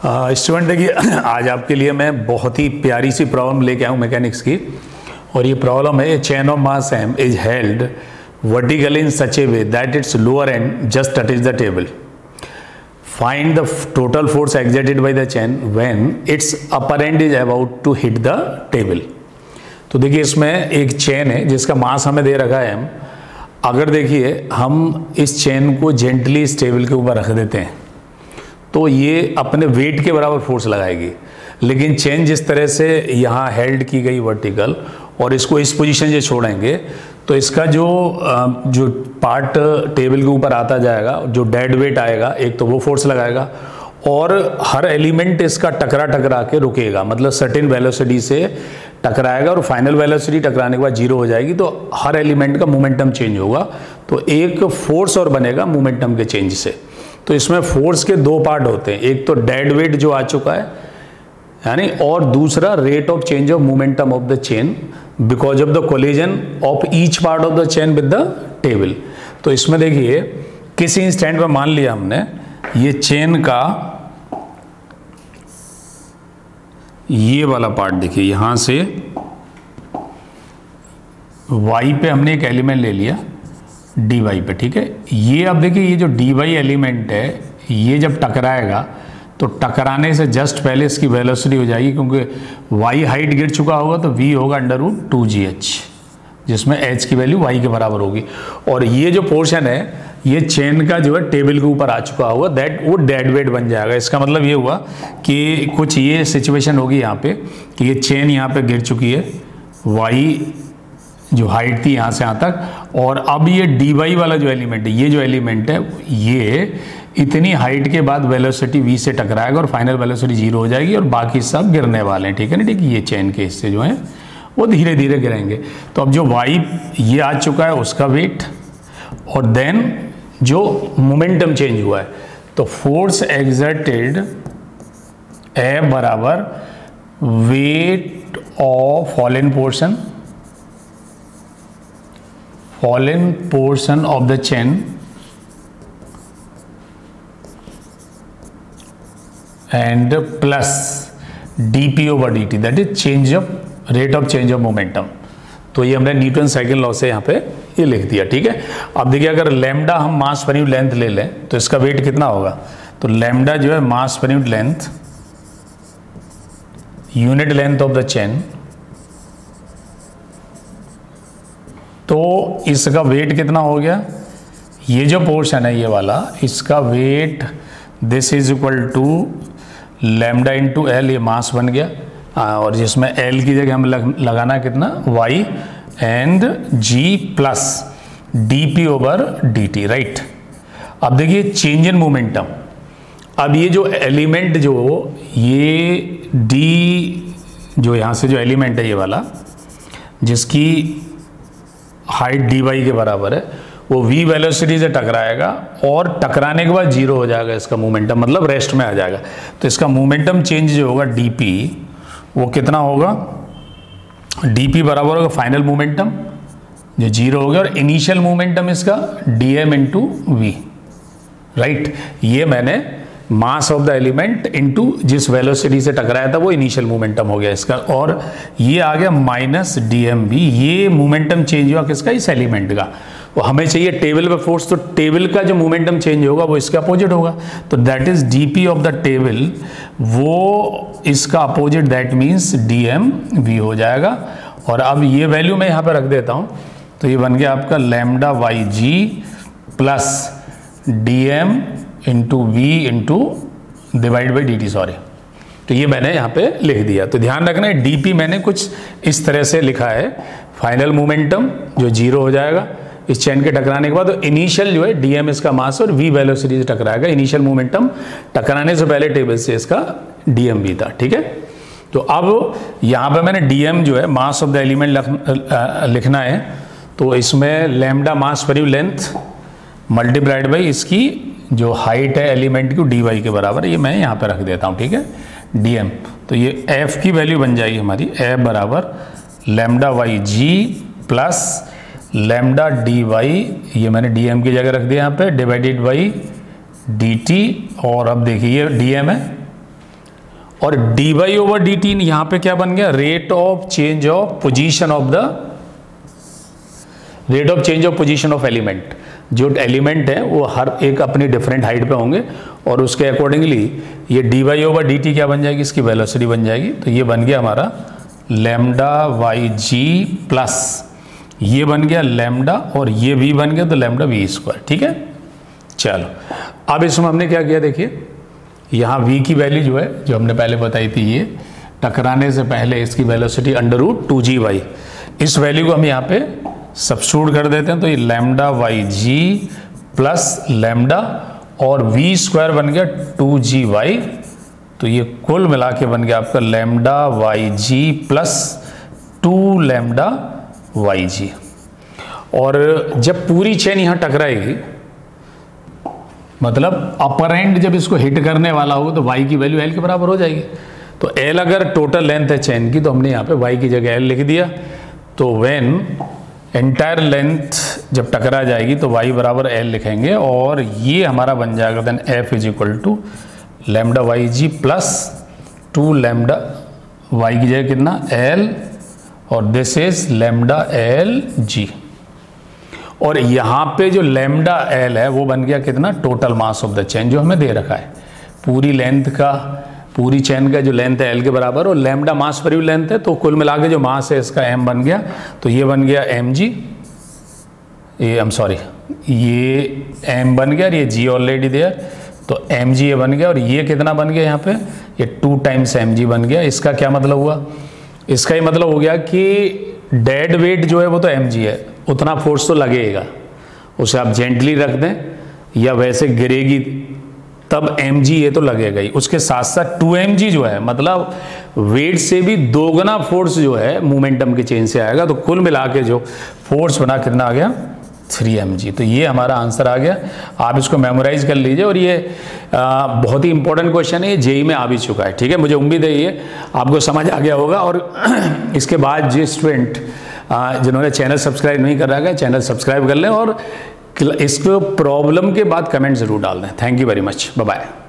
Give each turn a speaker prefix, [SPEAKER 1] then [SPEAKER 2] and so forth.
[SPEAKER 1] Student देखिए, आज आपके लिए मैं बहुत ही प्यारी सी प्रॉब्लम लेके आया हूँ मैकेनिक्स की। और ये प्रॉब्लम है, chain of mass M is held vertically in such a way that its lower end just touches the table. Find the total force exerted by the chain when its upper end is about to hit the table. तो देखिए, इसमें एक chain है जिसका मास हमें दे रखा है M. अगर देखिए हम इस चेन को जेंटली इस टेबल के ऊपर रख देते हैं तो ये अपने वेट के बराबर फोर्स लगाएगी। लेकिन चेन जिस तरह से यहाँ हेल्ड की गई वर्टिकल और इसको इस पोजीशन से छोड़ेंगे तो इसका जो पार्ट टेबल के ऊपर आता जाएगा, जो डेड वेट आएगा, एक तो वो फोर्स लगाएगा और हर एलिमेंट इसका टकरा के रुकेगा, मतलब सर्टेन वेलोसिटी से टकराएगा और फाइनल वेलोसिटी टकराने के बाद जीरो हो जाएगी। तो हर एलिमेंट का मोमेंटम चेंज होगा, तो एक फोर्स और बनेगा मोमेंटम के चेंज से। तो इसमें फोर्स के दो पार्ट होते हैं, एक तो डेड वेट जो आ चुका है यानी, और दूसरा rate of change of momentum of the chain because of the collision of each part of the chain with the table. तो इसमें देखिए, किसी इंस्टेंट में मान लिया हमने ये चेन का ये वाला पार्ट, देखिए यहां से y पे हमने एक एलिमेंट ले लिया dy पे, ठीक है। ये अब देखिए, ये जो dy एलिमेंट है ये जब टकराएगा तो टकराने से जस्ट पहले इसकी वेलोसिटी हो जाएगी, क्योंकि y हाइट गिर चुका होगा तो v होगा √2gh, जिसमें h की वैल्यू y के बराबर होगी। और ये जो पोर्शन है ये चेन का जो है टेबल के ऊपर आ चुका होगा, दैट वो डेड वेट बन जाएगा। इसका मतलब ये हुआ कि कुछ ये सिचुएशन होगी यहाँ पे कि ये चेन यहाँ पे गिर चुकी है, y जो हाइट थी यहाँ से यहाँ तक, और अब ये dy वाला जो एलिमेंट है, ये जो एलिमेंट है ये इतनी हाइट के बाद वेलोसिटी v से टकराएगा और फाइनल वेलोसिटी जीरो हो जाएगी और बाकी सब गिरने वाले हैं, ठीक है ना। ठीक, ये चेन के हिस्से जो हैं वो धीरे धीरे गिरेंगे। तो अब जो y ये आ चुका है उसका वेट और देन जो मोमेंटम चेंज हुआ है, तो फोर्स एक्सर्टेड ए बराबर weight of fallen portion of the chain and plus dp over dt, that is change of rate of change of momentum. तो ये हमने न्यूटन साइकिल लॉ से यहाँ पे ये लिख दिया, ठीक है। अब देखिए, अगर लैम्डा हम मास पर यूनिट लेंथ ले लें तो इसका वेट कितना होगा, तो लैम्डा जो है mass per unit length, unit length of the chain, तो इसका वेट कितना हो गया, ये जो पोर्शन है ये वाला, इसका weight this is equal to lambda into L, ये मास बन गया। और जिसमें एल की जगह हम लगाना कितना, y and g plus dp over dt, right. अब देखिए चेंज इन मोमेंटम। अब ये जो एलिमेंट जो ये d जो यहाँ से जो एलिमेंट है ये वाला, जिसकी हाइट dy के बराबर है, वो v वेलोसिटी से टकराएगा और टकराने के बाद जीरो हो जाएगा इसका मोमेंटम, मतलब रेस्ट में आ जाएगा। तो इसका मोमेंटम चेंज जो होगा dp वो कितना होगा, dp बराबर होगा फाइनल मोमेंटम जो जीरो हो गया और इनिशियल मोमेंटम इसका dm इंटू वी, राइट। ये मैंने mass of the element into जिस वेलोसिटी से टकराया था वो इनिशियल मोमेंटम हो गया इसका, और ये आ गया माइनस dmv। ये मोमेंटम चेंज हुआ किसका, इस एलिमेंट का। वो हमें चाहिए टेबल पे फोर्स, तो टेबल का जो मोमेंटम चेंज होगा वो इसका अपोजिट होगा, तो that is dp of the table, वो इसका अपोजिट, दैट मीन्स dmv हो जाएगा। और अब ये वैल्यू मैं यहाँ पे रख देता हूँ, तो ये बन गया आपका lambda yg plus dm into V into divide by dt, sorry. तो ये मैंने यहाँ पे लिख दिया। तो ध्यान रखना है dp मैंने कुछ इस तरह से लिखा है, फाइनल मोमेंटम जो जीरो हो जाएगा इस चेन के टकराने के बाद, तो इनिशियल जो है dm इसका मास और v वेलोसिटी से टकराएगा, इनिशियल मोमेंटम टकराने से पहले टेबल से इसका dmv था, ठीक है। तो अब यहाँ पे मैंने dm जो है मास ऑफ द एलिमेंट लिखना है, तो इसमें lambda mass per unit length multiplied by इसकी जो हाइट है एलिमेंट की dy के बराबर, ये मैं यहाँ पे रख देता हूँ, ठीक है, dm। तो ये f की वैल्यू बन जाएगी हमारी f बराबर lambda yg plus lambda D Y, ये मैंने डी एम की जगह रख दिया यहाँ पे, डिवाइडेड बाई डी टी। और अब देखिए ये डी एम है और dy ओवर dt यहाँ पे क्या बन गया, rate of change of position of element. जो एलिमेंट है वो हर एक अपनी डिफरेंट हाइट पे होंगे और उसके अकॉर्डिंगली ये dy ओवर dt क्या बन जाएगी, इसकी वेलोसिटी बन जाएगी। तो ये बन गया हमारा लैम्डा yg प्लस ये बन गया लैम्डा और ये v बन गया तो लैम्डा v स्क्वायर। ठीक है, चलो अब इसमें हमने क्या किया, देखिए यहाँ v की वैल्यू जो है, जो हमने पहले बताई थी, ये टकराने से पहले इसकी वेलोसिटी √2g/, इस वैल्यू को हम यहाँ पे सब्स्टिट्यूट कर देते हैं। तो ये लैम्डा yg प्लस लैम्डा और v स्क्वायर बन गया 2g/, तो ये कुल मिला के बन गया आपका lambda yg plus 2 lambda yg। और जब पूरी चेन यहाँ टकराएगी, मतलब अपर एंड जब इसको हिट करने वाला हो तो y की वैल्यू l के बराबर हो जाएगी। तो l अगर टोटल लेंथ है चेन की तो हमने यहाँ पे y की जगह l लिख दिया। तो व्हेन एंटायर लेंथ जब टकरा जाएगी तो y बराबर l लिखेंगे और ये हमारा बन जाएगा then f is equal to lambda yg plus 2 lambda y की जगह कितना l और दिस इज लैम्डा lg। और यहाँ पे जो लैम्डा l है वो बन गया कितना, total mass of the chain जो हमें दे रखा है। पूरी लेंथ का, पूरी चेन का जो लेंथ है l के बराबर और लैम्डा मास पर लेंथ है, तो कुल मिला के जो मास है इसका m बन गया। तो ये बन गया mg, ये ये m बन गया और ये g ऑलरेडी देयर, तो mg ये बन गया। और ये कितना बन गया यहाँ पे, ये 2 टाइम्स mg बन गया। इसका क्या मतलब हुआ, इसका ये मतलब हो गया कि डेड वेट जो है वो तो mg है, उतना फोर्स तो लगेगा, उसे आप जेंटली रख दें या वैसे गिरेगी तब mg ये तो लगेगा ही। उसके साथ साथ 2mg जो है, मतलब वेट से भी दोगुना फोर्स जो है मोमेंटम के चेन से आएगा। तो कुल मिला के जो फोर्स बना कितना आ गया, 3mg। तो ये हमारा आंसर आ गया। आप इसको मेमोराइज कर लीजिए और ये बहुत ही इंपॉर्टेंट क्वेश्चन है, ये जेई में आ भी चुका है। ठीक है, मुझे उम्मीद है ये आपको समझ आ गया होगा। और इसके बाद जो स्टूडेंट जिन्होंने चैनल सब्सक्राइब नहीं कर रखा है, चैनल सब्सक्राइब कर लें और इसको प्रॉब्लम के बाद कमेंट ज़रूर डाल दें। Thank you very much, bye bye.